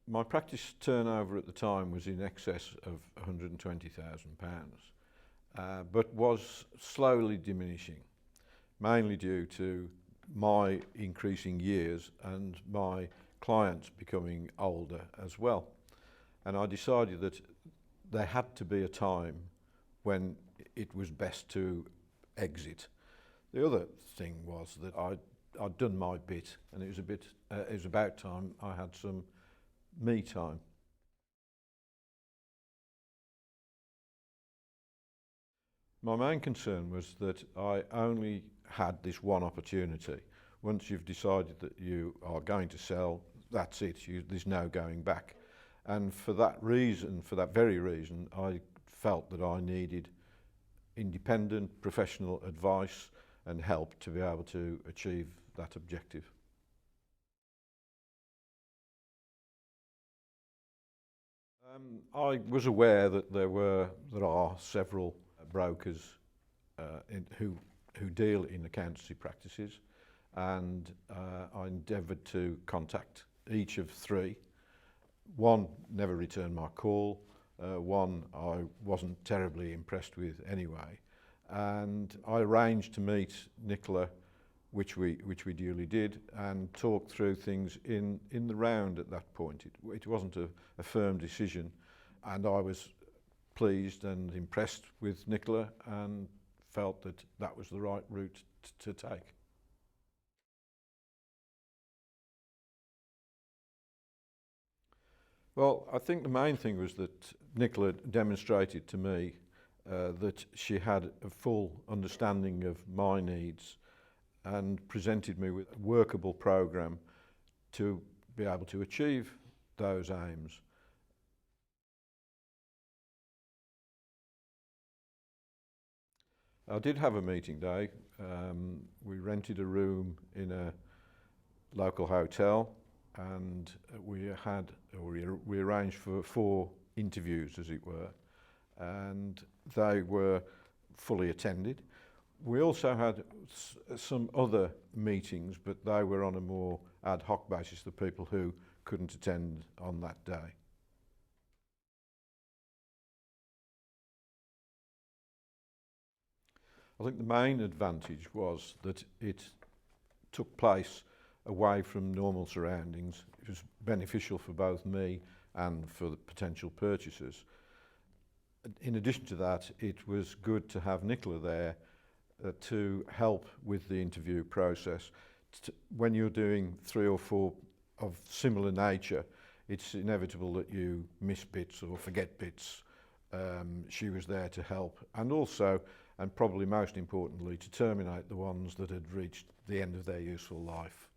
My practice turnover at the time was in excess of £120,000, but was slowly diminishing, mainly due to my increasing years and my clients becoming older as well. And I decided that there had to be a time when it was best to exit. The other thing was that I'd done my bit, and it was about time I had some me time. My main concern was that I only had this one opportunity. Once you've decided that you are going to sell, that's it, there's no going back. And for that reason, for that very reason, I felt that I needed independent professional advice and help to be able to achieve that objective. I was aware that there are several brokers who deal in accountancy practices, and I endeavoured to contact each of three. One never returned my call, one I wasn't terribly impressed with anyway, and I arranged to meet Nicola, which we duly did, and talked through things in the round at that point. It wasn't a firm decision, and I was pleased and impressed with Nicola and felt that that was the right route to take. Well, I think the main thing was that Nicola demonstrated to me that she had a full understanding of my needs and presented me with a workable program to be able to achieve those aims. I did have a meeting day. We rented a room in a local hotel, and we arranged for 4 interviews, as it were, and they were fully attended. We also had some other meetings, but they were on a more ad hoc basis, the people who couldn't attend on that day. I think the main advantage was that it took place away from normal surroundings. It was beneficial for both me and for the potential purchasers. In addition to that, it was good to have Nicola there to help with the interview process. When you're doing 3 or 4 of similar nature, it's inevitable that you miss bits or forget bits. She was there to help, and also, and probably most importantly, to terminate the ones that had reached the end of their useful life.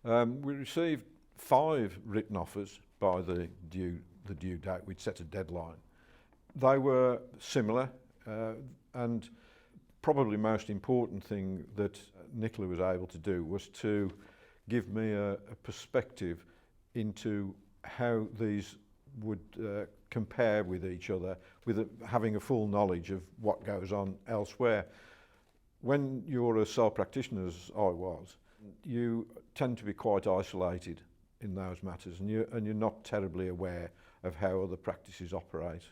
We received 5 written offers by the due date. We'd set a deadline. They were similar, and probably most important thing that Nicola was able to do was to give me a perspective into how these would compare with each other, with having a full knowledge of what goes on elsewhere. When you're a sole practitioner, as I was, you tend to be quite isolated in those matters, and you're not terribly aware of how other practices operate.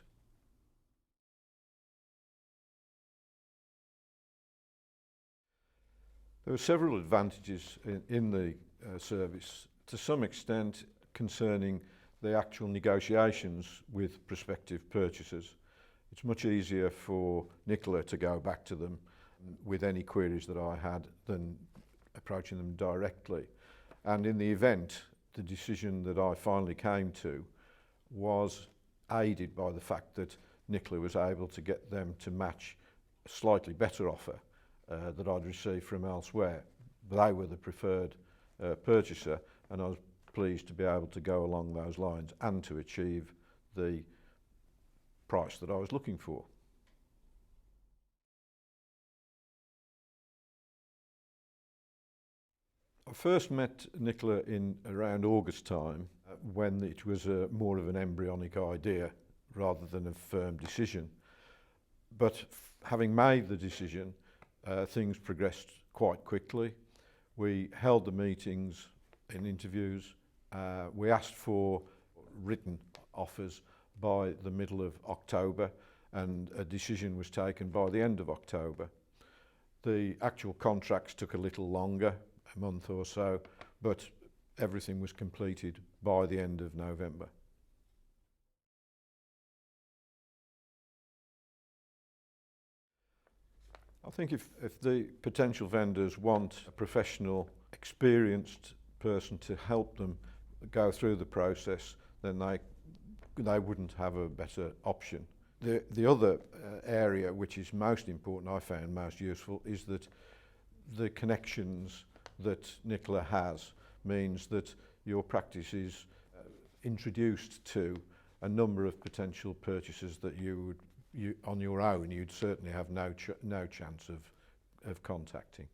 There were several advantages in the service, to some extent concerning the actual negotiations with prospective purchasers. It's much easier for Nicola to go back to them with any queries that I had than approaching them directly. And in the event, the decision that I finally came to was aided by the fact that Nicola was able to get them to match a slightly better offer that I'd received from elsewhere. They were the preferred purchaser, and I was pleased to be able to go along those lines and to achieve the price that I was looking for. I first met Nicola in around August time, when it was more of an embryonic idea rather than a firm decision. But having made the decision, things progressed quite quickly. We held the meetings and interviews. We asked for written offers by the middle of October, and a decision was taken by the end of October. The actual contracts took a little longer, a month or so, but everything was completed by the end of November. I think if the potential vendors want a professional, experienced person to help them go through the process, then they wouldn't have a better option. The other area which is most important, I found most useful, is that the connections that Nicola has means that your practice is introduced to a number of potential purchasers that you on your own you'd certainly have no chance of contacting.